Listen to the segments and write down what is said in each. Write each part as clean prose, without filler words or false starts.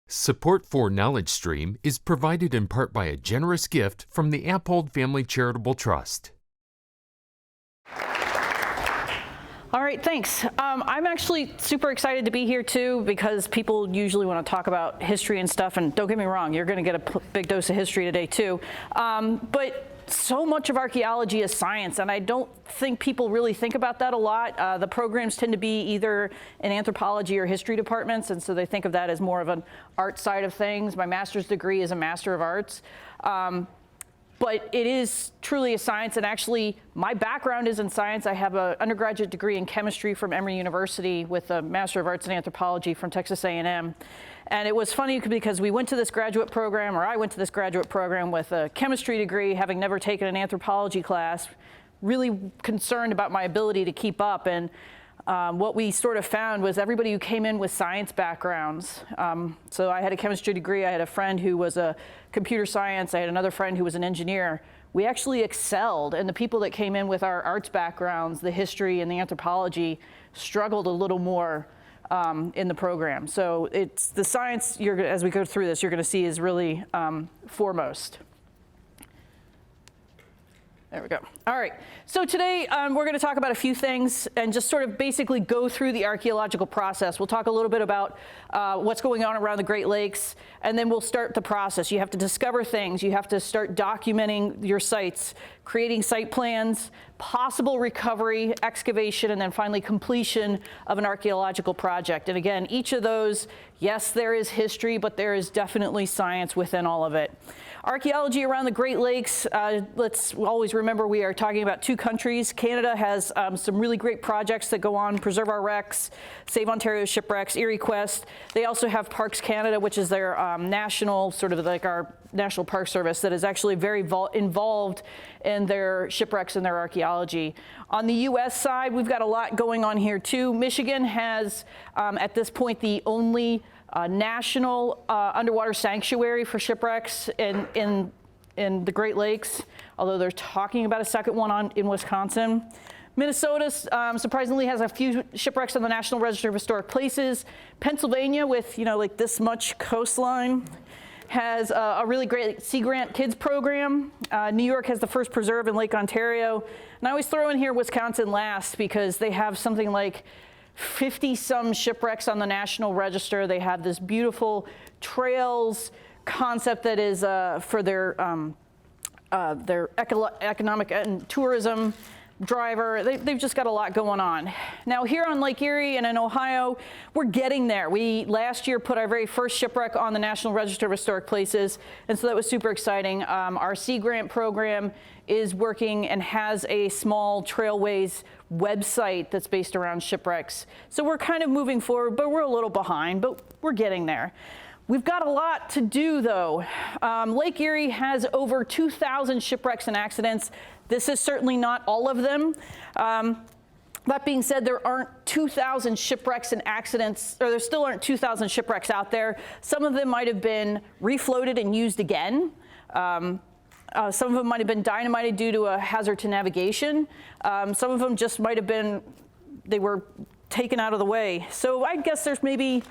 Support for Knowledge Stream is provided in part by a generous gift from the Appold Family Charitable Trust. All right, thanks. I'm actually super excited to be here too, because people usually want to talk about history and stuff, and don't get me wrong, you're going to get a big dose of history today too. But so much of archaeology is science, and I don't think people really think about that a lot. The programs tend to be either in anthropology or history departments, and so they think of that as more of an art side of things. My master's degree is a Master of Arts. But it is truly a science, and actually my background is in science. I have an undergraduate degree in chemistry from Emory University with a Master of Arts in Anthropology from Texas A&M. And it was funny because we went to this graduate program, or I went to this graduate program with a chemistry degree, having never taken an anthropology class, really concerned about my ability to keep up. And what we sort of found was everybody who came in with science backgrounds. So I had a chemistry degree, I had a friend who was a computer science, I had another friend who was an engineer. We actually excelled, and the people that came in with our arts backgrounds, the history and the anthropology, struggled a little more in the program. So it's the science, as we go through this, you're going to see is really foremost. There we go. All right. So today we're going to talk about a few things and just sort of basically go through the archaeological process. We'll talk a little bit about what's going on around the Great Lakes, and then we'll start the process. You have to discover things. You have to start documenting your sites, creating site plans, possible recovery, excavation, and then finally completion of an archaeological project. And again, each of those, yes, there is history, but there is definitely science within all of it. Archaeology around the Great Lakes, let's always remember we are talking about two countries. Canada has some really great projects that go on, Preserve Our Wrecks, Save Ontario Shipwrecks, Erie Quest. They also have Parks Canada, which is their national, sort of like our National Park Service, that is actually very involved in their shipwrecks and their archaeology. On the US side, we've got a lot going on here too. Michigan has, at this point, the only national underwater sanctuary for shipwrecks in the Great Lakes, although they're talking about a second one in Wisconsin. Minnesota, surprisingly, has a few shipwrecks on the National Register of Historic Places. Pennsylvania, with like this much coastline, has a really great Sea Grant Kids program. New York has the first preserve in Lake Ontario. And I always throw in here Wisconsin last because they have something like 50-some shipwrecks on the National Register. They have this beautiful trails concept that is for their economic and tourism driver. They've just got a lot going on. Now here on Lake Erie and in Ohio, we're getting there. We last year put our very first shipwreck on the National Register of Historic Places, and so that was super exciting. Our Sea Grant program is working and has a small Trailways website that's based around shipwrecks. So we're kind of moving forward, but we're a little behind, but we're getting there. We've got a lot to do, though. Lake Erie has over 2,000 shipwrecks and accidents. This is certainly not all of them. That being said, there aren't 2,000 shipwrecks and accidents, or there still aren't 2,000 shipwrecks out there. Some of them might have been refloated and used again. Some of them might have been dynamited due to a hazard to navigation. Some of them just might have been, they were taken out of the way. So I guess there's maybe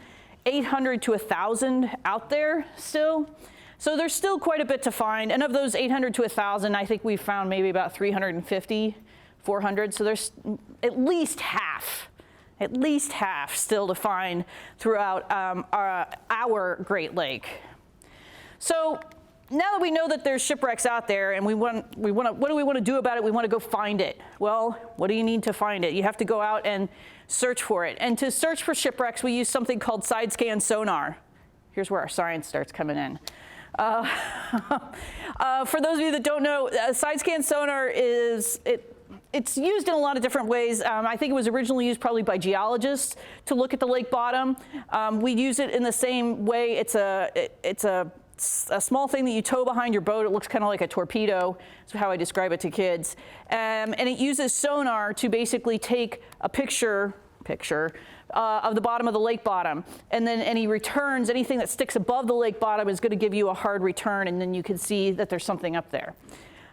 800 to 1,000 out there still. So there's still quite a bit to find. And of those 800 to 1,000, I think we've found maybe about 350, 400. So there's at least half still to find throughout our Great Lake. So now that we know that there's shipwrecks out there and what do we want to do about it? We want to go find it. Well, what do you need to find it? You have to go out and search for it. And to search for shipwrecks, we use something called side scan sonar. Here's where our science starts coming in. For those of you that don't know, side scan sonar it's used in a lot of different ways. I think it was originally used probably by geologists to look at the lake bottom. We use it in the same way. It's a small thing that you tow behind your boat. It looks kind of like a torpedo. That's how I describe it to kids. And it uses sonar to basically take a picture of the bottom of the lake bottom. And then any returns, anything that sticks above the lake bottom is going to give you a hard return, and then you can see that there's something up there.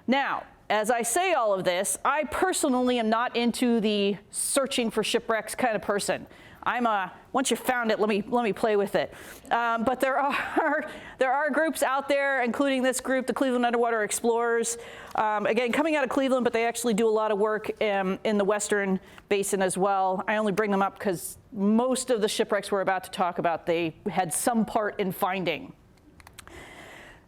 Now, as I say all of this, I personally am not into the searching for shipwrecks kind of person. I'm once you found it, let me play with it. But there are groups out there, including this group, the Cleveland Underwater Explorers. Again, coming out of Cleveland, but they actually do a lot of work in the Western Basin as well. I only bring them up because most of the shipwrecks we're about to talk about, they had some part in finding.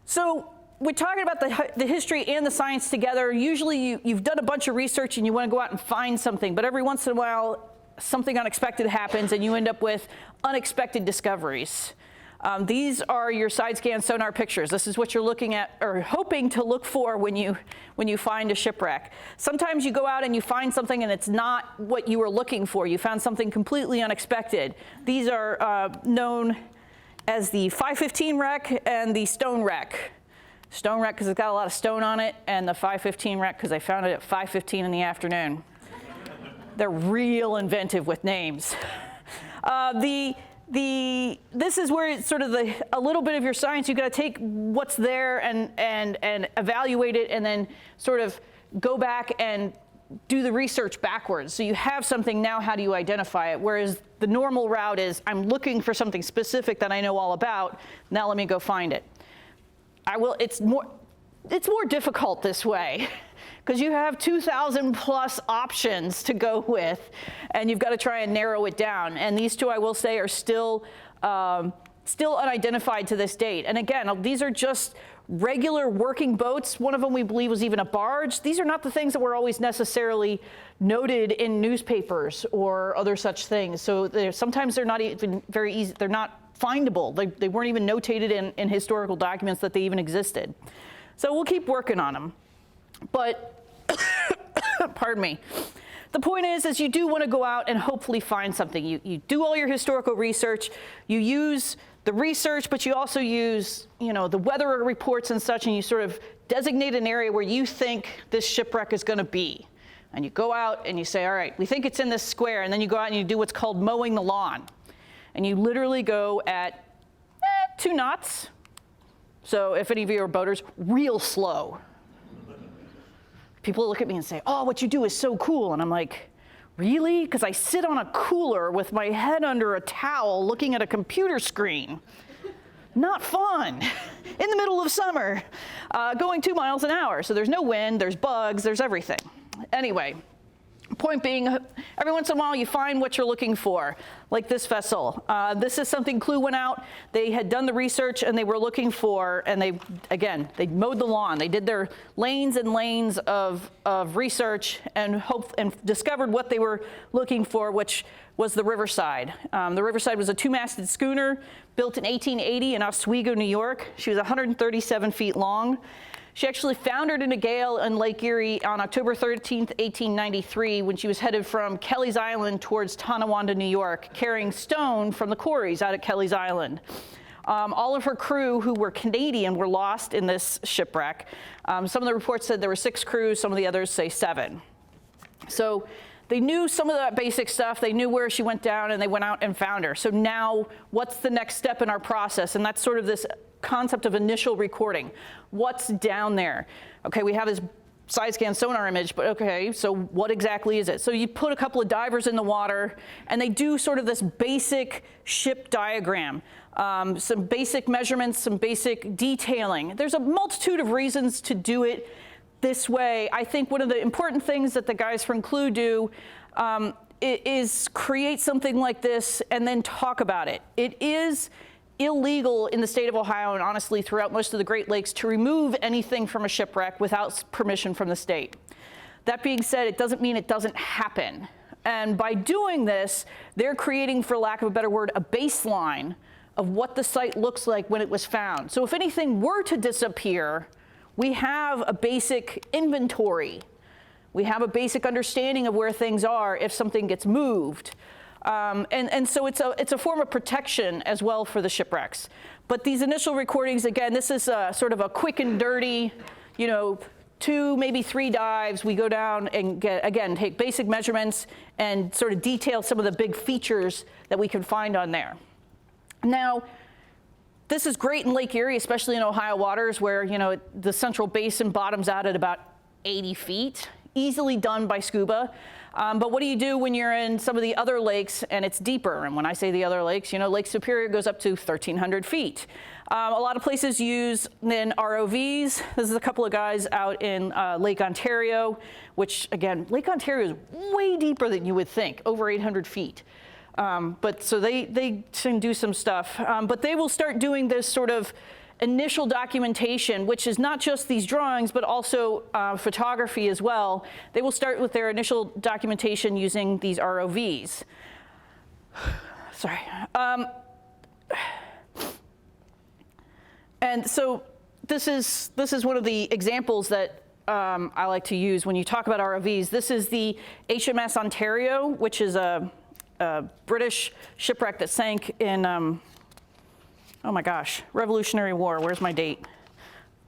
So we're talking about the history and the science together. Usually you've done a bunch of research and you want to go out and find something, but every once in a while, something unexpected happens and you end up with unexpected discoveries. These are your side scan sonar pictures. This is what you're looking at or hoping to look for when you find a shipwreck. Sometimes you go out and you find something and it's not what you were looking for. You found something completely unexpected. These are known as the 515 wreck and the stone wreck. Stone wreck because it's got a lot of stone on it, and the 515 wreck because I found it at 5:15 in the afternoon. They're real inventive with names. This is where it's sort of a little bit of your science. You've got to take what's there and evaluate it, and then sort of go back and do the research backwards. So you have something now. How do you identify it? Whereas the normal route is I'm looking for something specific that I know all about. Now let me go find it. It's more difficult this way, because you have 2,000 plus options to go with, and you've got to try and narrow it down. And these two, I will say, are still unidentified to this date. And again, these are just regular working boats. One of them we believe was even a barge. These are not the things that were always necessarily noted in newspapers or other such things. So sometimes they're not even very easy. They're not findable. They weren't even notated in historical documents that they even existed. So we'll keep working on them. But, pardon me. The point is you do want to go out and hopefully find something. You do all your historical research. You use the research, but you also use, the weather reports and such, and you sort of designate an area where you think this shipwreck is going to be. And you go out and you say, all right, we think it's in this square. And then you go out and you do what's called mowing the lawn. And you literally go at 2 knots. So if any of you are boaters, real slow. People look at me and say, oh, what you do is so cool. And I'm like, really? Because I sit on a cooler with my head under a towel looking at a computer screen. Not fun. In the middle of summer, going 2 miles an hour. So there's no wind, there's bugs, there's everything. Anyway, point being, every once in a while you find what you're looking for, like this vessel. This is something Clue went out. They had done the research and they were looking for, and they mowed the lawn. They did their lanes and lanes of research and discovered what they were looking for, which was the Riverside. The Riverside was a 2-masted schooner built in 1880 in Oswego, New York. She was 137 feet long. She actually foundered in a gale in Lake Erie on October 13th, 1893, when she was headed from Kelly's Island towards Tonawanda, New York, carrying stone from the quarries out at Kelly's Island. All of her crew, who were Canadian, were lost in this shipwreck. Some of the reports said there were 6 crews, some of the others say 7. So they knew some of that basic stuff. They knew where she went down, and they went out and found her. So now, what's the next step in our process? And that's sort of this concept of initial recording. What's down there? Okay, we have this side scan sonar image, but okay, so what exactly is it? So you put a couple of divers in the water, and they do sort of this basic ship diagram, some basic measurements, some basic detailing. There's a multitude of reasons to do it this way. I think one of the important things that the guys from Clue do is create something like this and then talk about it. It is illegal in the state of Ohio, and honestly throughout most of the Great Lakes, to remove anything from a shipwreck without permission from the state. That being said, it doesn't mean it doesn't happen. And by doing this, they're creating, for lack of a better word, a baseline of what the site looks like when it was found. So if anything were to disappear, we have a basic inventory. We have a basic understanding of where things are if something gets moved. And so it's a form of protection as well for the shipwrecks. But these initial recordings, again, this is sort of a quick and dirty, 2, maybe 3 dives. We go down and take basic measurements and sort of detail some of the big features that we can find on there. Now, this is great in Lake Erie, especially in Ohio waters, where the central basin bottoms out at about 80 feet, easily done by scuba. But what do you do when you're in some of the other lakes and it's deeper? And when I say the other lakes, you know, Lake Superior goes up to 1,300 feet. A lot of places use then ROVs. This is a couple of guys out in Lake Ontario, which again, Lake Ontario is way deeper than you would think, over 800 feet. But so they can do some stuff, but they will start doing this sort of initial documentation, which is not just these drawings, but also photography as well. They will start with their initial documentation using these ROVs. Sorry. And so this is one of the examples that I like to use when you talk about ROVs. This is the HMS Ontario, which is a British shipwreck that sank in, oh my gosh, Revolutionary War. Where's my date?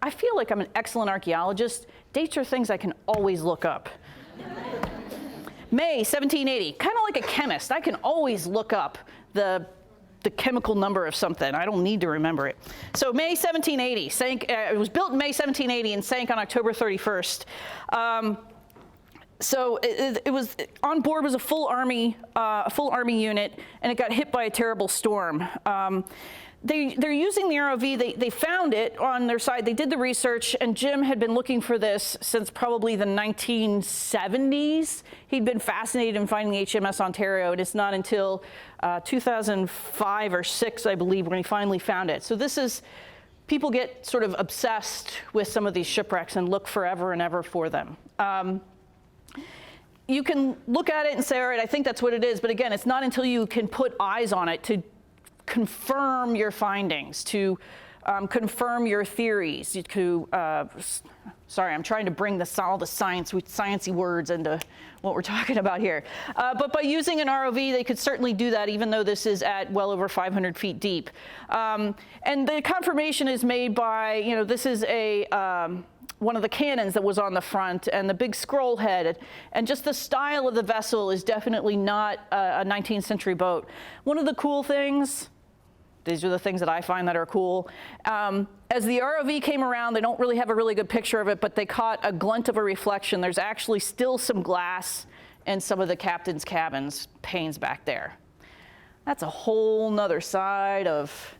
I feel like I'm an excellent archaeologist. Dates are things I can always look up. May 1780, kind of like a chemist. I can always look up the chemical number of something. I don't need to remember it. So May 1780, sank, it was built in May 1780 and sank on October 31st. So it was, on board was a full army unit, and it got hit by a terrible storm. They're using the ROV. They found it on their side. They did the research, and Jim had been looking for this since probably the 1970s. He'd been fascinated in finding the HMS Ontario, and it's not until 2005 or 6, I believe, when he finally found it. So this is, people get sort of obsessed with some of these shipwrecks and look forever and ever for them. You can look at it and say, all right, I think that's what it is. But again, it's not until you can put eyes on it to confirm your findings, to confirm your theories, to, sorry, I'm trying to bring all the sciencey words into what we're talking about here. But by using an ROV, they could certainly do that, even though this is at well over 500 feet deep. And the confirmation is made by, you know, this is one of the cannons that was on the front and the big scroll head, and just the style of the vessel is definitely not a 19th century boat. One of the cool things, these are the things that I find that are cool. As the ROV came around, they don't really have a really good picture of it, but they caught a glint of a reflection. There's actually still some glass in some of the captain's cabins panes back there. That's a whole nother side of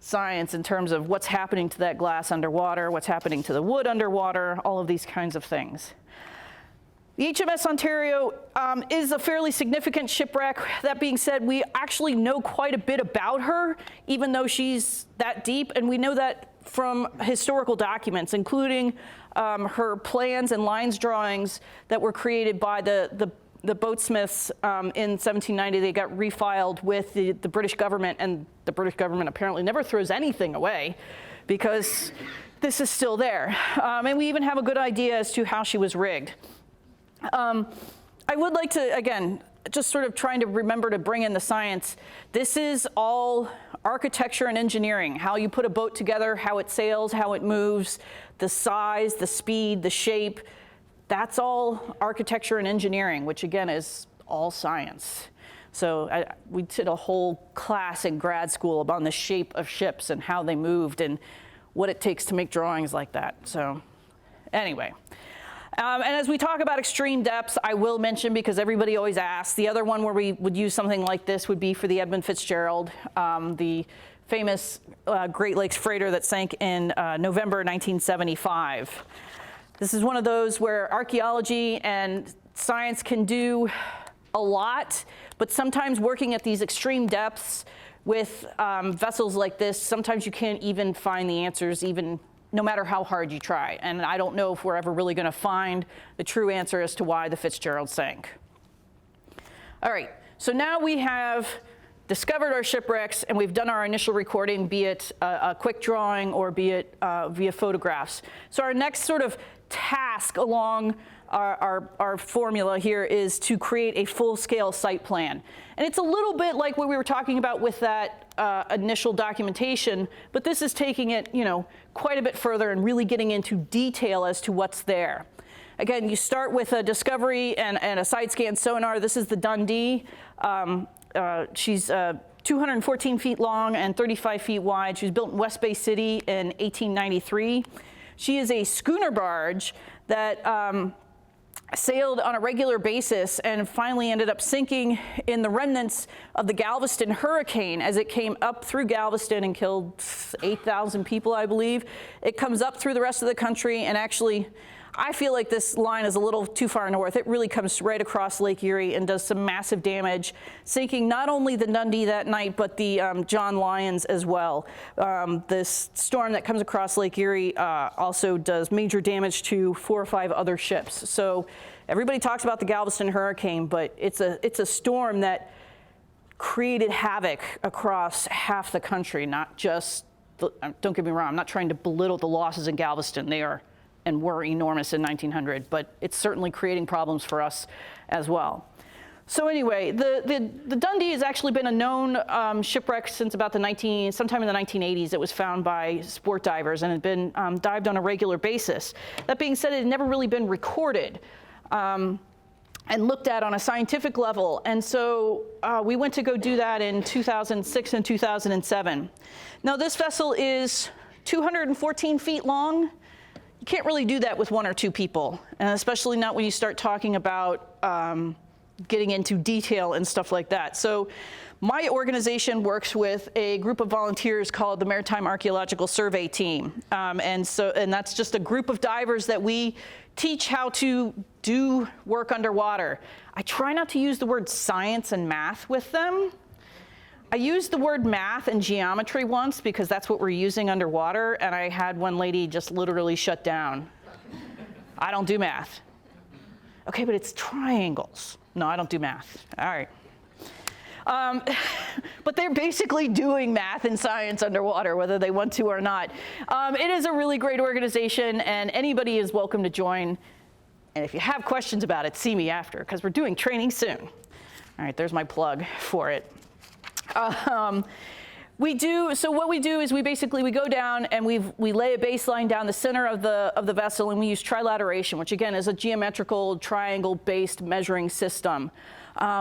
science in terms of what's happening to that glass underwater, what's happening to the wood underwater, all of these kinds of things. The HMS Ontario is a fairly significant shipwreck. That being said, we actually know quite a bit about her, even though she's that deep, and we know that from historical documents, including her plans and lines drawings that were created by the boatsmiths in 1790. They got refiled with the British government, and the British government apparently never throws anything away because this is still there. And we even have a good idea as to how she was rigged. I would like to, again, just sort of trying to remember to bring in the science. This is all architecture and engineering, how you put a boat together, how it sails, how it moves, the size, the speed, the shape. That's all architecture and engineering, which again is all science. So we did a whole class in grad school about the shape of ships and how they moved and what it takes to make drawings like that. So anyway. And as we talk about extreme depths, I will mention, because everybody always asks, the other one where we would use something like this would be for the Edmund Fitzgerald, the famous Great Lakes freighter that sank in November 1975. This is one of those where archaeology and science can do a lot, but sometimes working at these extreme depths with vessels like this, sometimes you can't even find the answers, even no matter how hard you try. And I don't know if we're ever really going to find the true answer as to why the Fitzgerald sank. All right, so now we have discovered our shipwrecks, and we've done our initial recording, be it a quick drawing or be it via photographs. So our next sort of task along our formula here is to create a full-scale site plan. And it's a little bit like what we were talking about with that initial documentation, but this is taking it, you know, quite a bit further and really getting into detail as to what's there. Again, you start with a discovery and a side scan sonar. This is the Dundee. She's 214 feet long and 35 feet wide. She was built in West Bay City in 1893. She is a schooner barge that sailed on a regular basis and finally ended up sinking in the remnants of the Galveston hurricane as it came up through Galveston and killed 8,000 people, I believe. It comes up through the rest of the country, and actually, I feel like this line is a little too far north. It really comes right across Lake Erie and does some massive damage, sinking not only the Dundee that night, but the John Lyons as well. This storm that comes across Lake Erie also does major damage to 4 or 5 other ships. So everybody talks about the Galveston hurricane, but it's a storm that created havoc across half the country, not just, don't get me wrong, I'm not trying to belittle the losses in Galveston. They are and were enormous in 1900, but it's certainly creating problems for us as well. So anyway, the Dundee has actually been a known shipwreck since about sometime in the 1980s. It was found by sport divers and had been dived on a regular basis. That being said, it had never really been recorded and looked at on a scientific level. And so we went to go do that in 2006 and 2007. Now this vessel is 214 feet long. You can't really do that with 1 or 2 people, and especially not when you start talking about getting into detail and stuff like that. So my organization works with a group of volunteers called the Maritime Archaeological Survey Team. And that's just a group of divers that we teach how to do work underwater. I try not to use the word science and math with them. I used the word math and geometry once because that's what we're using underwater, and I had one lady just literally shut down. I don't do math. Okay, but it's triangles. No, I don't do math. All right. But they're basically doing math and science underwater, whether they want to or not. It is a really great organization, and anybody is welcome to join. And if you have questions about it, see me after, because we're doing training soon. All right, there's my plug for it. So what we do is we go down and we lay a baseline down the center of the vessel, and we use trilateration, which again is a geometrical triangle-based measuring system.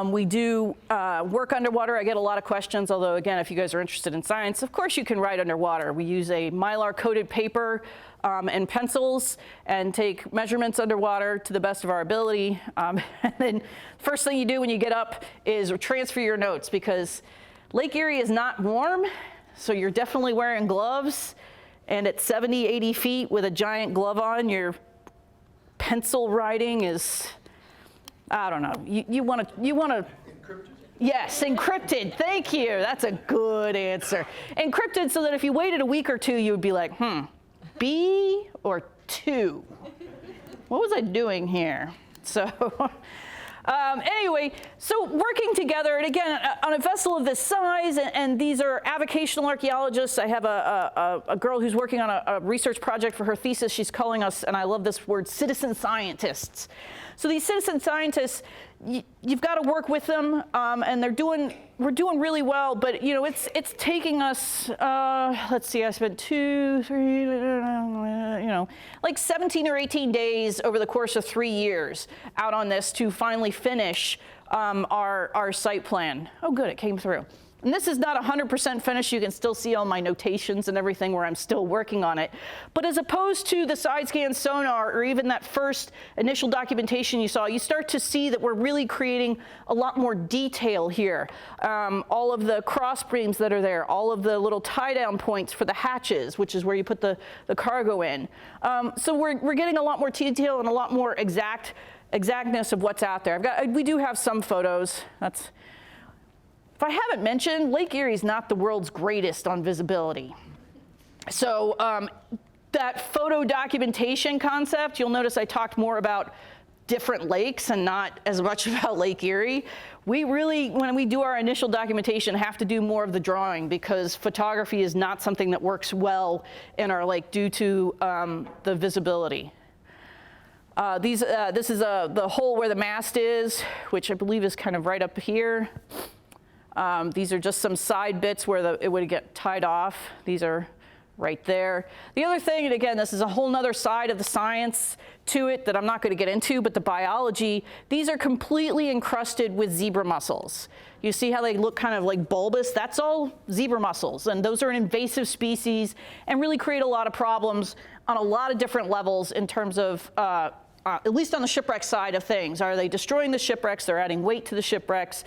We do work underwater. I get a lot of questions, although again, if you guys are interested in science, of course you can write underwater. We use a Mylar-coated paper and pencils and take measurements underwater to the best of our ability. And then first thing you do when you get up is transfer your notes, because Lake Erie is not warm, so you're definitely wearing gloves, and at 70, 80 feet with a giant glove on, your pencil writing is, I don't know, you want to. Encrypted? Yes, encrypted, thank you, that's a good answer. Encrypted so that if you waited a week or 2, you would be like, B or 2? What was I doing here? So. Anyway, so working together, and again, on a vessel of this size, and these are avocational archaeologists. I have a girl who's working on a research project for her thesis. She's calling us, and I love this word, citizen scientists. So these citizen scientists, you've got to work with them, and we're doing really well, but you know, it's taking us, let's see, I spent 2, 3, like 17 or 18 days over the course of 3 years out on this to finally finish our site plan. Oh good, it came through. And this is not 100% finished. You can still see all my notations and everything where I'm still working on it. But as opposed to the side scan sonar or even that first initial documentation you saw, you start to see that we're really creating a lot more detail here. All of the cross beams that are there, all of the little tie-down points for the hatches, which is where you put the cargo in. So we're getting a lot more detail and a lot more exactness of what's out there. We do have some photos. If I haven't mentioned, Lake Erie is not the world's greatest on visibility. So that photo documentation concept, you'll notice I talked more about different lakes and not as much about Lake Erie. We really, when we do our initial documentation, have to do more of the drawing because photography is not something that works well in our lake due to the visibility. This is the hole where the mast is, which I believe is kind of right up here. These are just some side bits where it would get tied off. These are right there. The other thing, and again, this is a whole nother side of the science to it that I'm not going to get into, but the biology, these are completely encrusted with zebra mussels. You see how they look kind of like bulbous? That's all zebra mussels, and those are an invasive species and really create a lot of problems on a lot of different levels in terms of, at least on the shipwreck side of things. Are they destroying the shipwrecks? They're adding weight to the shipwrecks.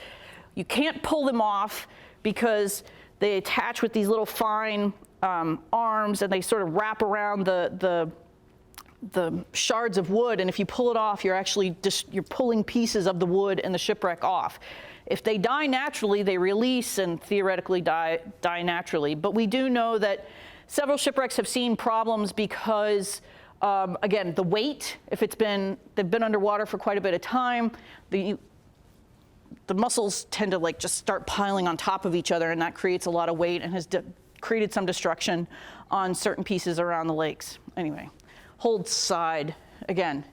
You can't pull them off because they attach with these little fine arms, and they sort of wrap around the shards of wood, and if you pull it off, you're actually you're pulling pieces of the wood and the shipwreck off. If they die naturally, they release and theoretically die naturally. But we do know that several shipwrecks have seen problems because, again, the weight, if they've been underwater for quite a bit of time, the mussels tend to like just start piling on top of each other, and that creates a lot of weight and has created some destruction on certain pieces around the lakes. Anyway, hold aside, again,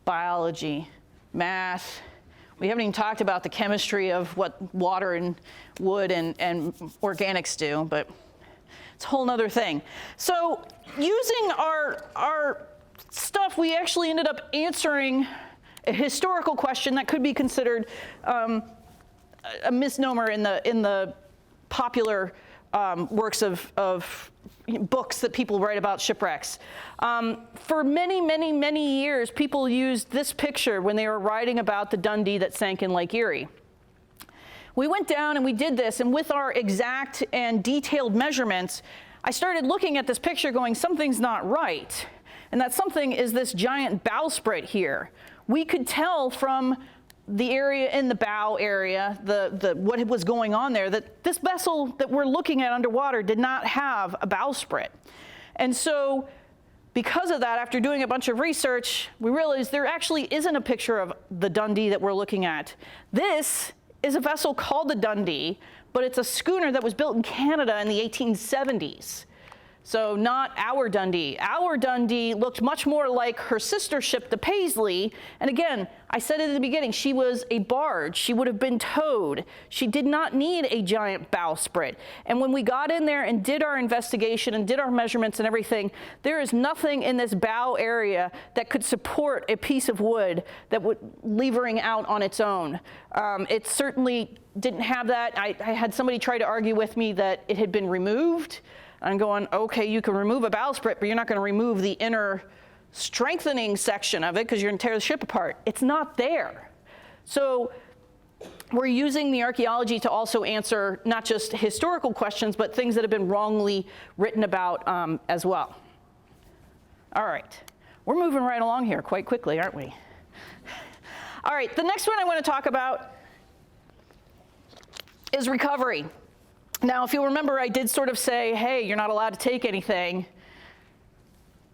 biology, math. We haven't even talked about the chemistry of what water and wood and organics do, but it's a whole nother thing. So using our stuff, we actually ended up answering a historical question that could be considered a misnomer in the popular works of books that people write about shipwrecks. For many, many, many years, people used this picture when they were writing about the Dundee that sank in Lake Erie. We went down and we did this, and with our exact and detailed measurements, I started looking at this picture going, something's not right. And that something is this giant bowsprit here. We could tell from the area in the bow area, what was going on there, that this vessel that we're looking at underwater did not have a bowsprit. And so because of that, after doing a bunch of research, we realized there actually isn't a picture of the Dundee that we're looking at. This is a vessel called the Dundee, but it's a schooner that was built in Canada in the 1870s. So not our Dundee. Our Dundee looked much more like her sister ship, the Paisley. And again, I said it in the beginning, she was a barge. She would have been towed. She did not need a giant bowsprit. And when we got in there and did our investigation and did our measurements and everything, there is nothing in this bow area that could support a piece of wood that would levering out on its own. It certainly didn't have that. I had somebody try to argue with me that it had been removed. I'm going, okay, you can remove a bowsprit, but you're not going to remove the inner strengthening section of it because you're going to tear the ship apart. It's not there. So we're using the archaeology to also answer not just historical questions, but things that have been wrongly written about as well. All right, we're moving right along here quite quickly, aren't we? All right, the next one I want to talk about is recovery. Now, if you'll remember, I did sort of say, hey, you're not allowed to take anything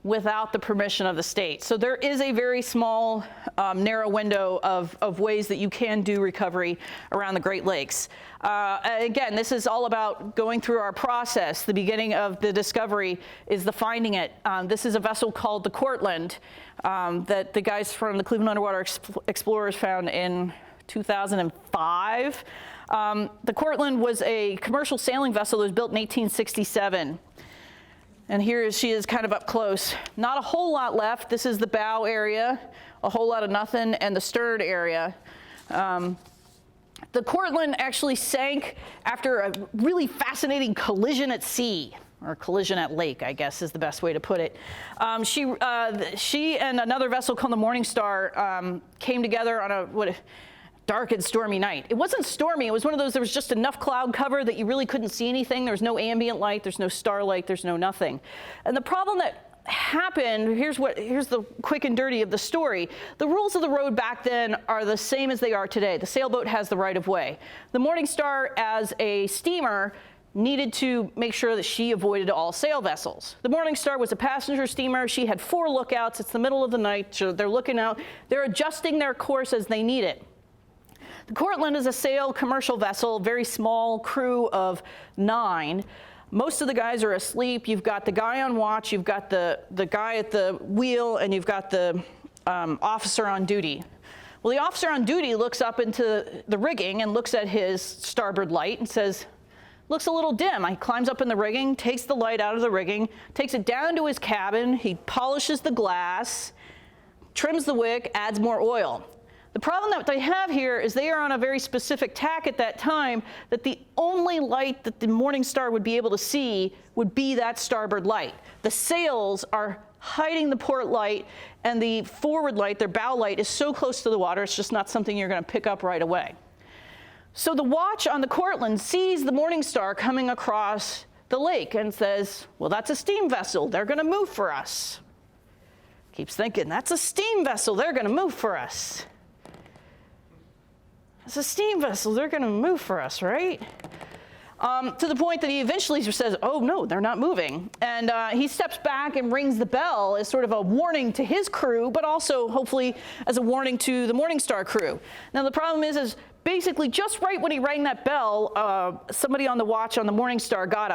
without the permission of the state. So there is a very small, narrow window of ways that you can do recovery around the Great Lakes. Again, this is all about going through our process. The beginning of the discovery is the finding it. This is a vessel called the Cortland that the guys from the Cleveland Underwater Explorers found in 2005. The Cortland was a commercial sailing vessel that was built in 1867. And here she is kind of up close. Not a whole lot left. This is the bow area, a whole lot of nothing, and the stern area. The Cortland actually sank after a really fascinating collision at sea, or collision at lake, I guess is the best way to put it. She and another vessel called the Morning Star came together on a dark and stormy night. It wasn't stormy. It was one of those, there was just enough cloud cover that you really couldn't see anything. There was no ambient light. There's no starlight. There's no nothing. And the problem that happened, here's the quick and dirty of the story. The rules of the road back then are the same as they are today. The sailboat has the right of way. The Morning Star, as a steamer, needed to make sure that she avoided all sail vessels. The Morning Star was a passenger steamer. She had 4 lookouts. It's the middle of the night. So they're looking out. They're adjusting their course as they need it. The Cortland is a sail commercial vessel, very small crew of 9. Most of the guys are asleep. You've got the guy on watch, you've got the guy at the wheel, and you've got the officer on duty. Well, the officer on duty looks up into the rigging and looks at his starboard light and says, looks a little dim. He climbs up in the rigging, takes the light out of the rigging, takes it down to his cabin, he polishes the glass, trims the wick, adds more oil. The problem that they have here is they are on a very specific tack at that time that the only light that the Morning Star would be able to see would be that starboard light. The sails are hiding the port light, and the forward light, their bow light, is so close to the water, it's just not something you're going to pick up right away. So the watch on the Cortland sees the Morning Star coming across the lake and says, well, that's a steam vessel. They're going to move for us. Keeps thinking, that's a steam vessel. They're going to move for us. It's a steam vessel. They're going to move for us, right? To the point that he eventually says, oh, no, they're not moving. And he steps back and rings the bell as sort of a warning to his crew, but also hopefully as a warning to the Morning Star crew. Now, the problem is basically just right when he rang that bell, somebody on the watch on the Morning Star got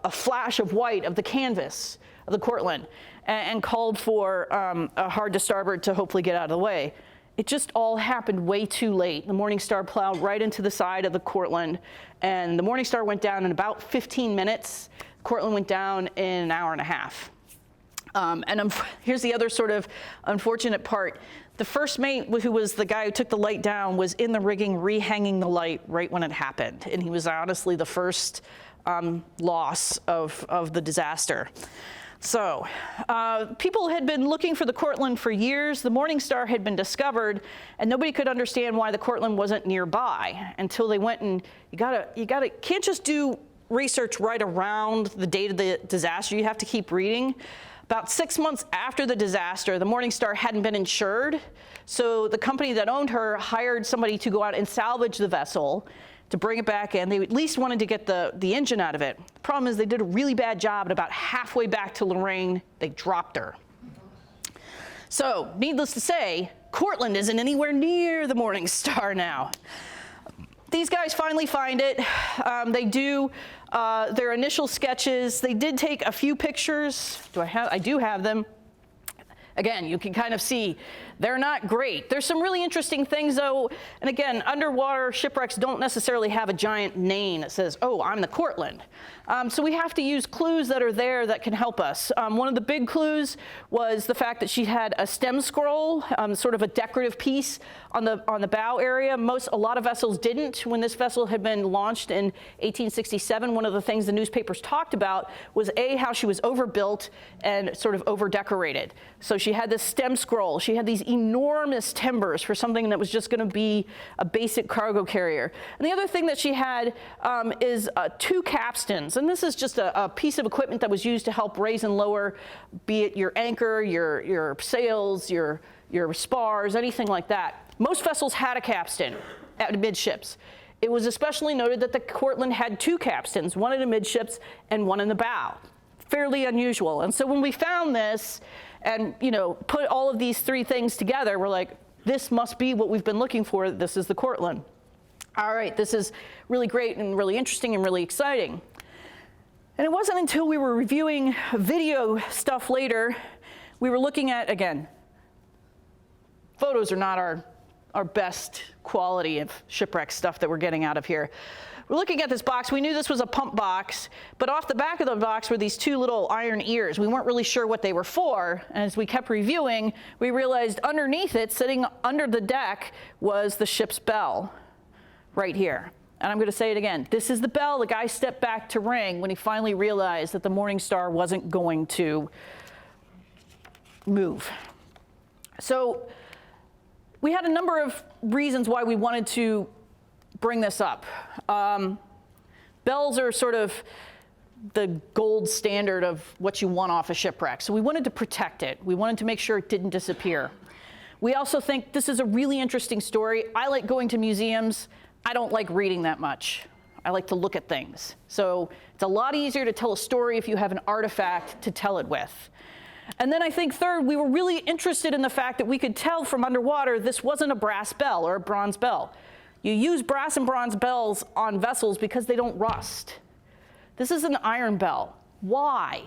a flash of white of the canvas of the Cortland and called for a hard to starboard to hopefully get out of the way. It just all happened way too late. The Morning Star plowed right into the side of the Cortland, and the Morning Star went down in about 15 minutes. Cortland went down in an hour and a half. Here's the other sort of unfortunate part. The first mate, who was the guy who took the light down, was in the rigging rehanging the light right when it happened. And he was honestly the first loss of the disaster. So people had been looking for the Cortland for years. The Morning Star had been discovered, and nobody could understand why the Cortland wasn't nearby until they went and can't just do research right around the date of the disaster. You have to keep reading. About 6 months after the disaster, the Morning Star hadn't been insured, so the company that owned her hired somebody to go out and salvage the vessel to bring it back in. They at least wanted to get the engine out of it. The problem is they did a really bad job, and about halfway back to Lorraine, they dropped her. So, needless to say, Cortland isn't anywhere near the Morning Star now. These guys finally find it. They do their initial sketches. They did take a few pictures. I do have them. Again, you can kind of see they're not great. There's some really interesting things, though. And again, underwater shipwrecks don't necessarily have a giant name that says, oh, I'm the Cortland. So we have to use clues that are there that can help us. One of the big clues was the fact that she had a stem scroll, sort of a decorative piece on the bow area. A lot of vessels didn't. When this vessel had been launched in 1867, one of the things the newspapers talked about was how she was overbuilt and sort of over-decorated. So she had this stem scroll. She had these enormous timbers for something that was just going to be a basic cargo carrier. And the other thing that she had is 2 capstans. And this is just a piece of equipment that was used to help raise and lower, be it your anchor, your sails, your spars, anything like that. Most vessels had a capstan at midships. It was especially noted that the Cortland had 2 capstans, one in the midships and one in the bow. Fairly unusual. And so when we found this and put all of these 3 things together, we're like, this must be what we've been looking for. This is the Cortland. All right, this is really great and really interesting and really exciting. And it wasn't until we were reviewing video stuff later, we were looking at, again, photos are not our best quality of shipwreck stuff that we're getting out of here. We're looking at this box. We knew this was a pump box, but off the back of the box were these 2 little iron ears. We weren't really sure what they were for, and as we kept reviewing, we realized underneath it, sitting under the deck, was the ship's bell right here. And I'm going to say it again. This is the bell the guy stepped back to ring when he finally realized that the Morning Star wasn't going to move. So we had a number of reasons why we wanted to bring this up. Bells are sort of the gold standard of what you want off a shipwreck. So we wanted to protect it. We wanted to make sure it didn't disappear. We also think this is a really interesting story. I like going to museums. I don't like reading that much. I like to look at things. So it's a lot easier to tell a story if you have an artifact to tell it with. And then I think third, we were really interested in the fact that we could tell from underwater this wasn't a brass bell or a bronze bell. You use brass and bronze bells on vessels because they don't rust. This is an iron bell. Why?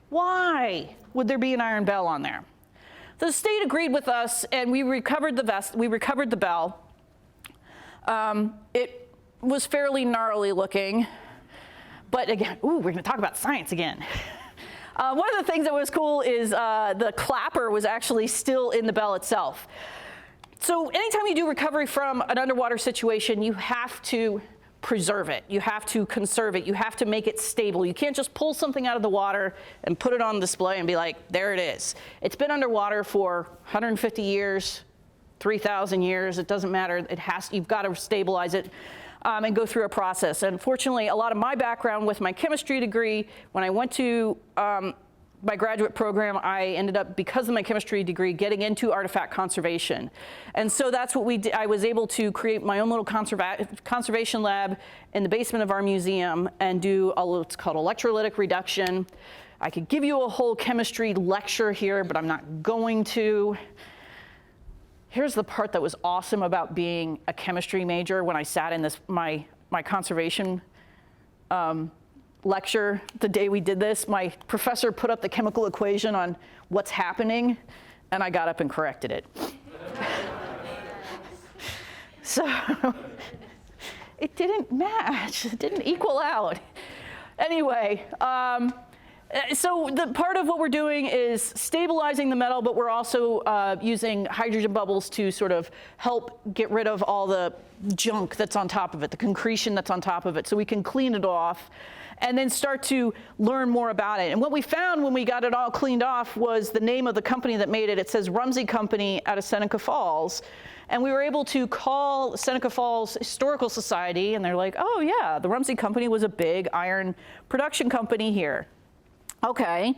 Why would there be an iron bell on there? The state agreed with us, and we recovered the bell. It was fairly gnarly looking, but again, we're going to talk about science again. One of the things that was cool is the clapper was actually still in the bell itself. So anytime you do recovery from an underwater situation, you have to preserve it. You have to conserve it. You have to make it stable. You can't just pull something out of the water and put it on display and be like, there it is. It's been underwater for 150 years, 3,000 years. It doesn't matter. You've got to stabilize it and go through a process. And fortunately, a lot of my background with my chemistry degree, when I went to my graduate program, I ended up, because of my chemistry degree, getting into artifact conservation. And so that's what we did. I was able to create my own little conservation lab in the basement of our museum and do what's called electrolytic reduction. I could give you a whole chemistry lecture here, but I'm not going to. Here's the part that was awesome about being a chemistry major when I sat in my conservation lecture. The day we did this, my professor put up the chemical equation on what's happening, and I got up and corrected it. So it didn't match. It didn't equal out. Anyway, so the part of what we're doing is stabilizing the metal, but we're also using hydrogen bubbles to sort of help get rid of all the junk that's on top of it, the concretion that's on top of it, so we can clean it off and then start to learn more about it. And what we found when we got it all cleaned off was the name of the company that made it. It says Rumsey Company out of Seneca Falls. And we were able to call Seneca Falls Historical Society, and they're like, oh yeah, the Rumsey Company was a big iron production company here. Okay,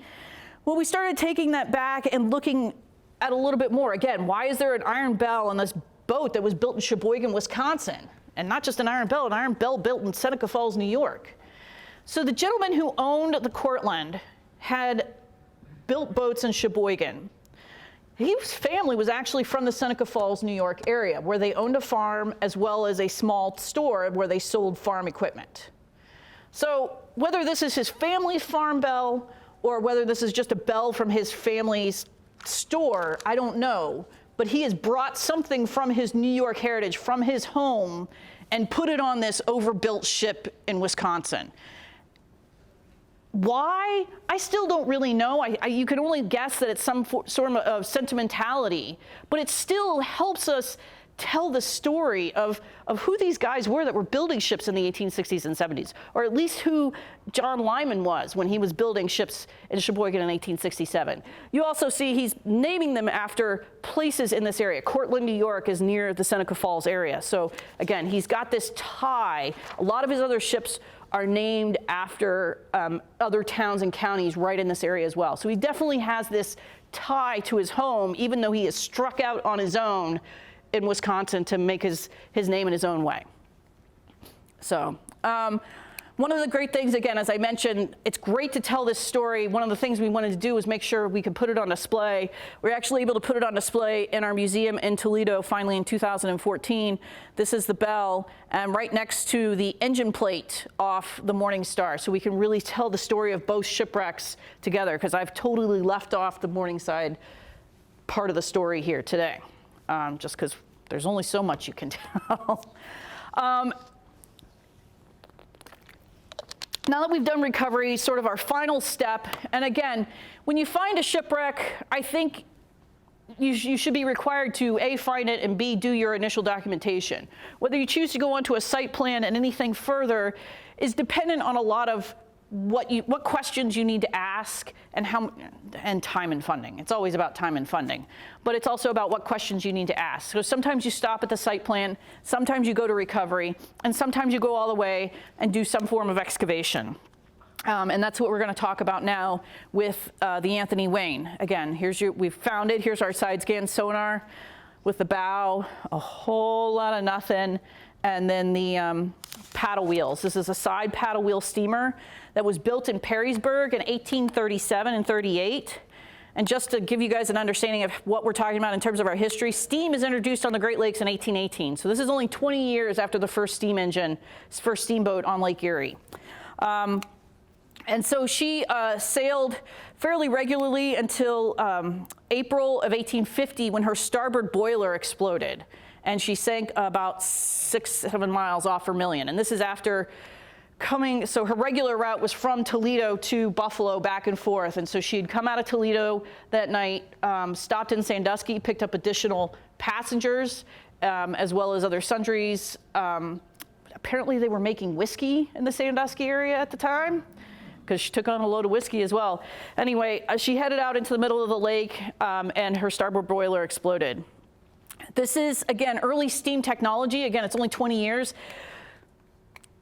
well, we started taking that back and looking at a little bit more. Again, why is there an iron bell on this boat that was built in Sheboygan, Wisconsin? And not just an iron bell built in Seneca Falls, New York. So the gentleman who owned the Cortland had built boats in Sheboygan. His family was actually from the Seneca Falls, New York area, where they owned a farm as well as a small store where they sold farm equipment. So whether this is his family's farm bell or whether this is just a bell from his family's store, I don't know. But he has brought something from his New York heritage, from his home, and put it on this overbuilt ship in Wisconsin. Why? I still don't really know. You can only guess that it's some sort of sentimentality, but it still helps us tell the story of who these guys were that were building ships in the 1860s and 70s, or at least who John Lyman was when he was building ships in Sheboygan in 1867. You also see he's naming them after places in this area. Cortland, New York is near the Seneca Falls area. So again, he's got this tie. A lot of his other ships are named after other towns and counties right in this area as well. So he definitely has this tie to his home, even though he has struck out on his own in Wisconsin to make his name in his own way. So one of the great things, again, as I mentioned, it's great to tell this story. One of the things we wanted to do was make sure we could put it on display. We were actually able to put it on display in our museum in Toledo finally in 2014. This is the bell, and right next to the engine plate off the Morning Star. So we can really tell the story of both shipwrecks together, because I've totally left off the Morningside part of the story here today. Just because there's only so much you can tell. Now that we've done recovery, sort of our final step, and again, when you find a shipwreck, I think you should be required to A, find it, and B, do your initial documentation. Whether you choose to go onto a site plan and anything further is dependent on a lot of what questions you need to ask and time and funding. It's always about time and funding, but it's also about what questions you need to ask. So sometimes you stop at the site plan, sometimes you go to recovery, and sometimes you go all the way and do some form of excavation. And that's what we're going to talk about now with the Anthony Wayne. Again, we've found it. Here's our side scan sonar with the bow, a whole lot of nothing, and then the paddle wheels. This is a side paddle wheel steamer that was built in Perrysburg in 1837 and 38. And just to give you guys an understanding of what we're talking about in terms of our history, steam is introduced on the Great Lakes in 1818. So this is only 20 years after the first steamboat on Lake Erie. And so she sailed fairly regularly until April of 1850, when her starboard boiler exploded. And she sank about 6-7 miles off Vermilion. And this is after so her regular route was from Toledo to Buffalo, back and forth. And so she had come out of Toledo that night, stopped in Sandusky, picked up additional passengers, as well as other sundries, apparently they were making whiskey in the Sandusky area at the time, because she took on a load of whiskey as well. Anyway, she headed out into the middle of the lake, and her starboard boiler exploded. This is, again, early steam technology. Again, it's only 20 years.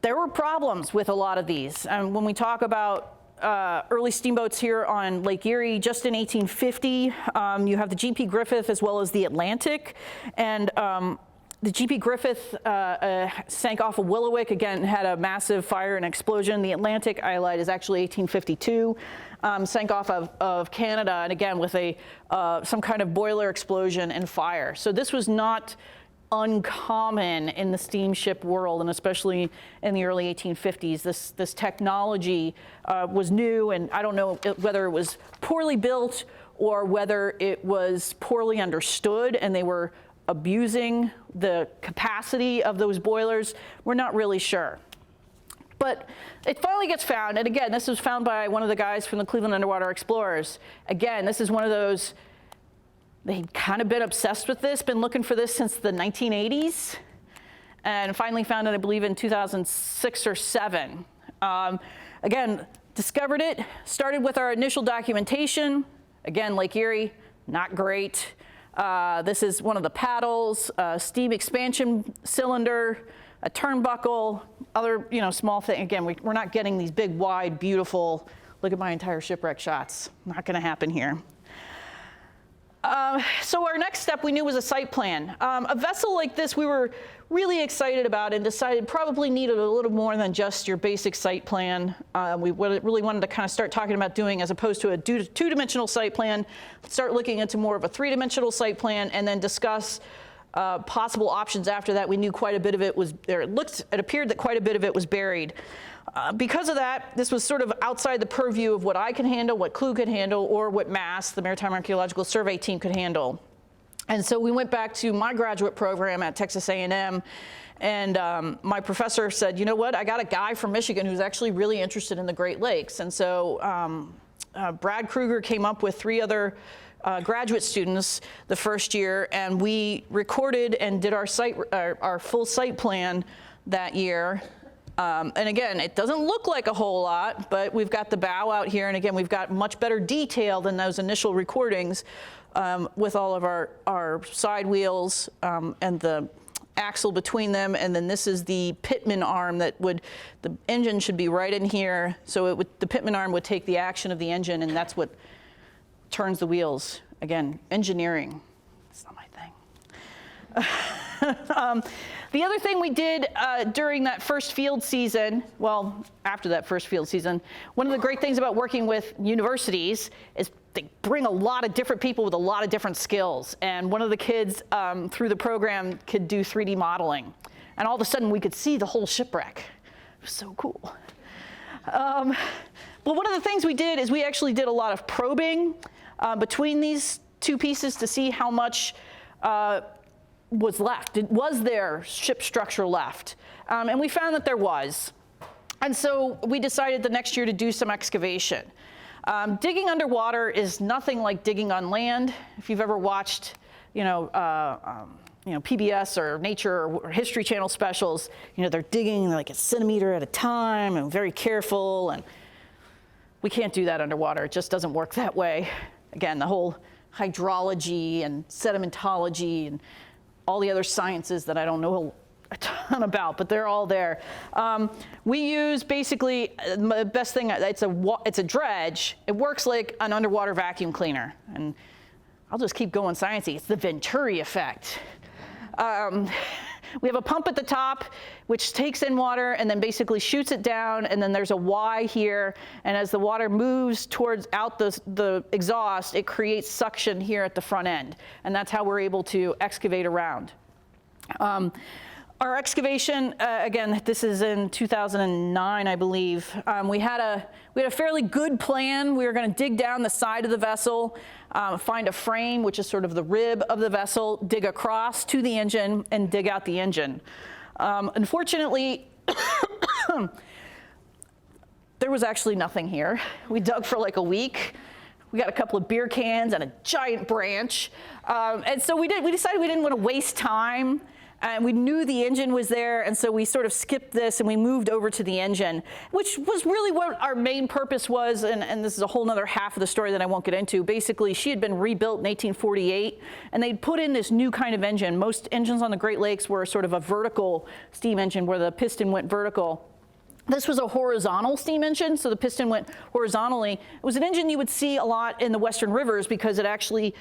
There were problems with a lot of these. And when we talk about early steamboats here on Lake Erie, just in 1850, you have the G.P. Griffith as well as the Atlantic. And the G.P. Griffith sank off of Willowick, again, had a massive fire and explosion. The Atlantic, I lied, is actually 1852, sank off of Canada, and again, with some kind of boiler explosion and fire. So this was not uncommon in the steamship world, and especially in the early 1850s. This technology was new, and I don't know whether it was poorly built or whether it was poorly understood and they were abusing the capacity of those boilers. We're not really sure. But it finally gets found, and again, this was found by one of the guys from the Cleveland Underwater Explorers. Again, this is one of those, they'd kind of been obsessed with this, been looking for this since the 1980s, and finally found it, I believe, in 2006 or 7. Again, discovered it, started with our initial documentation. Again, Lake Erie, not great. This is one of the paddles, steam expansion cylinder, a turnbuckle, other small thing. Again, we're not getting these big, wide, beautiful, look at my entire shipwreck shots. Not going to happen here. So our next step we knew was a site plan. A vessel like this we were really excited about and decided probably needed a little more than just your basic site plan. We really wanted to kind of start talking about doing, as opposed to a two-dimensional site plan, start looking into more of a three-dimensional site plan, and then discuss possible options after that. We knew quite a bit of it was there. It appeared that quite a bit of it was buried. Because of that, this was sort of outside the purview of what I could handle, what CLU could handle, or what MASS, the Maritime Archaeological Survey team, could handle. And so we went back to my graduate program at Texas A&M, and my professor said, you know what, I got a guy from Michigan who's actually really interested in the Great Lakes. And so Brad Kruger came up with 3 other graduate students the first year, and we recorded and did our full site plan that year. And again, it doesn't look like a whole lot, but we've got the bow out here, and again, we've got much better detail than those initial recordings with all of our side wheels and the axle between them, and then this is the pitman arm the engine should be right in here, so the pitman arm would take the action of the engine, and that's what turns the wheels. Again, engineering, it's not my thing. The other thing we did during that first field season, well, after that first field season, one of the great things about working with universities is they bring a lot of different people with a lot of different skills. And one of the kids through the program could do 3D modeling. And all of a sudden we could see the whole shipwreck. It was so cool. But one of the things we did is we actually did a lot of probing between these two pieces to see how much was left. Was there ship structure left? And we found that there was. And so we decided the next year to do some excavation. Digging underwater is nothing like digging on land. If you've ever watched, PBS or Nature or History Channel specials, they're digging like a centimeter at a time and very careful. And we can't do that underwater. It just doesn't work that way. Again, the whole hydrology and sedimentology and all the other sciences that I don't know a ton about, but they're all there. We use basically the best thing. It's a dredge. It works like an underwater vacuum cleaner, and I'll just keep going sciencey. It's the Venturi effect. We have a pump at the top, which takes in water and then basically shoots it down, and then there's a Y here, and as the water moves towards out the exhaust, it creates suction here at the front end, and that's how we're able to excavate around. Our excavation, again, this is in 2009, I believe. We had a fairly good plan. We were going to dig down the side of the vessel, find a frame, which is sort of the rib of the vessel, dig across to the engine, and dig out the engine. Unfortunately, there was actually nothing here. We dug for like a week. We got a couple of beer cans and a giant branch. And so we decided we didn't want to waste time And we knew the engine was there, and so we sort of skipped this and we moved over to the engine, which was really what our main purpose was, and this is a whole nother half of the story that I won't get into. Basically, she had been rebuilt in 1848, and they'd put in this new kind of engine. Most engines on the Great Lakes were sort of a vertical steam engine where the piston went vertical. This was a horizontal steam engine, so the piston went horizontally. It was an engine you would see a lot in the western rivers because it actually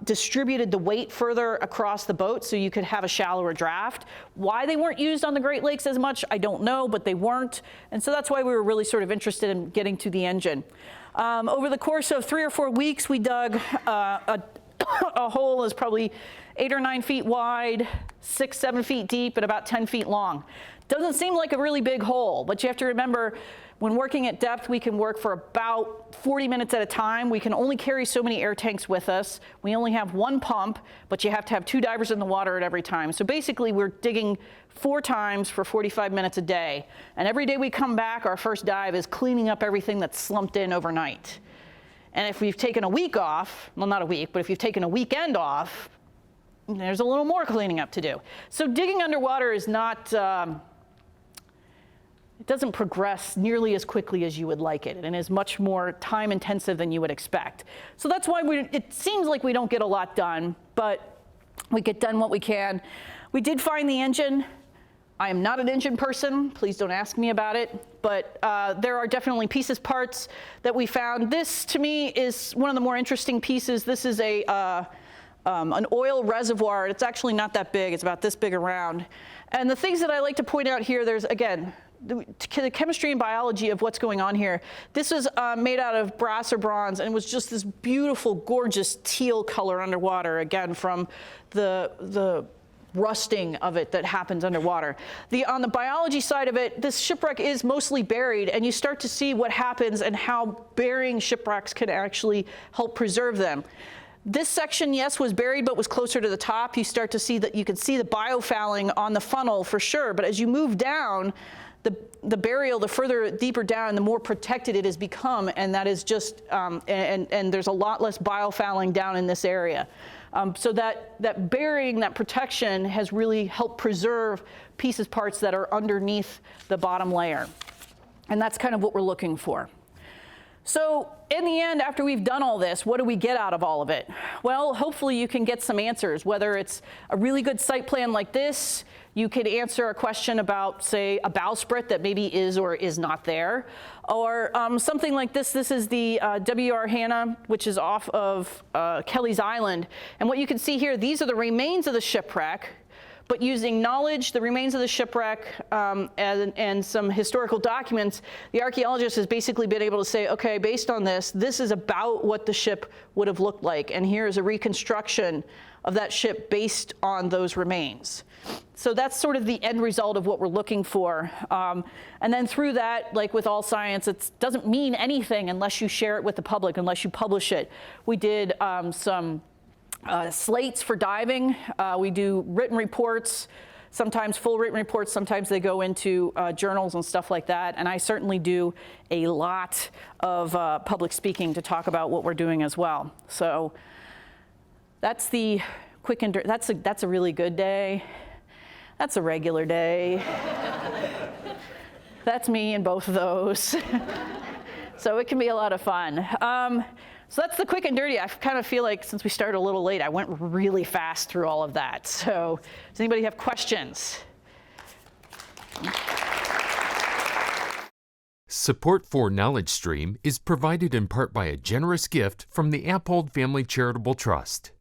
distributed the weight further across the boat so you could have a shallower draft. Why they weren't used on the Great Lakes as much, I don't know, but they weren't. And so that's why we were really sort of interested in getting to the engine. Over the course of 3 or 4 weeks, we dug a hole that's probably 8 or 9 feet wide, 6, 7 feet deep, and about 10 feet long. Doesn't seem like a really big hole, but you have to remember when working at depth, we can work for about 40 minutes at a time. We can only carry so many air tanks with us. We only have 1 pump, but you have to have 2 divers in the water at every time. So basically, we're digging 4 times for 45 minutes a day. And every day we come back, our first dive is cleaning up everything that's slumped in overnight. And if we've taken a week off, well, not a week, but if you've taken a weekend off, there's a little more cleaning up to do. So digging underwater is not, it doesn't progress nearly as quickly as you would like it, and is much more time intensive than you would expect. So that's why it seems like we don't get a lot done, but we get done what we can. We did find the engine. I am not an engine person, please don't ask me about it, but there are definitely parts that we found. This, to me, is one of the more interesting pieces. This is an oil reservoir. It's actually not that big, it's about this big around. And the things that I like to point out here, there's, again, the chemistry and biology of what's going on here. This is made out of brass or bronze, and it was just this beautiful, gorgeous teal color underwater, again, from the rusting of it that happens underwater. On the biology side of it, this shipwreck is mostly buried, and you start to see what happens and how burying shipwrecks can actually help preserve them. This section, yes, was buried, but was closer to the top. You start to see that you can see the biofouling on the funnel for sure, but as you move down, the burial, the further deeper down, the more protected it has become, and that is just, and there's a lot less biofouling down in this area. So that burying, that protection has really helped preserve parts that are underneath the bottom layer. And that's kind of what we're looking for. So in the end, after we've done all this, what do we get out of all of it? Well, hopefully you can get some answers, whether it's a really good site plan like this. You could answer a question about, say, a bowsprit that maybe is or is not there, or something like this. This is the W.R. Hanna, which is off of Kelly's Island. And what you can see here, these are the remains of the shipwreck, but using knowledge, the remains of the shipwreck, and some historical documents, the archaeologist has basically been able to say, okay, based on this, this is about what the ship would have looked like. And here is a reconstruction of that ship based on those remains. So that's sort of the end result of what we're looking for. And then through that, like with all science, it doesn't mean anything unless you share it with the public, unless you publish it. We did some slates for diving. We do written reports, sometimes full written reports, sometimes they go into journals and stuff like that. And I certainly do a lot of public speaking to talk about what we're doing as well. So that's the quick and dirty. That's a really good day. That's a regular day. That's me in both of those. So it can be a lot of fun. So that's the quick and dirty. I kind of feel like since we started a little late, I went really fast through all of that. So does anybody have questions? Support for Knowledge Stream is provided in part by a generous gift from the Appold Family Charitable Trust.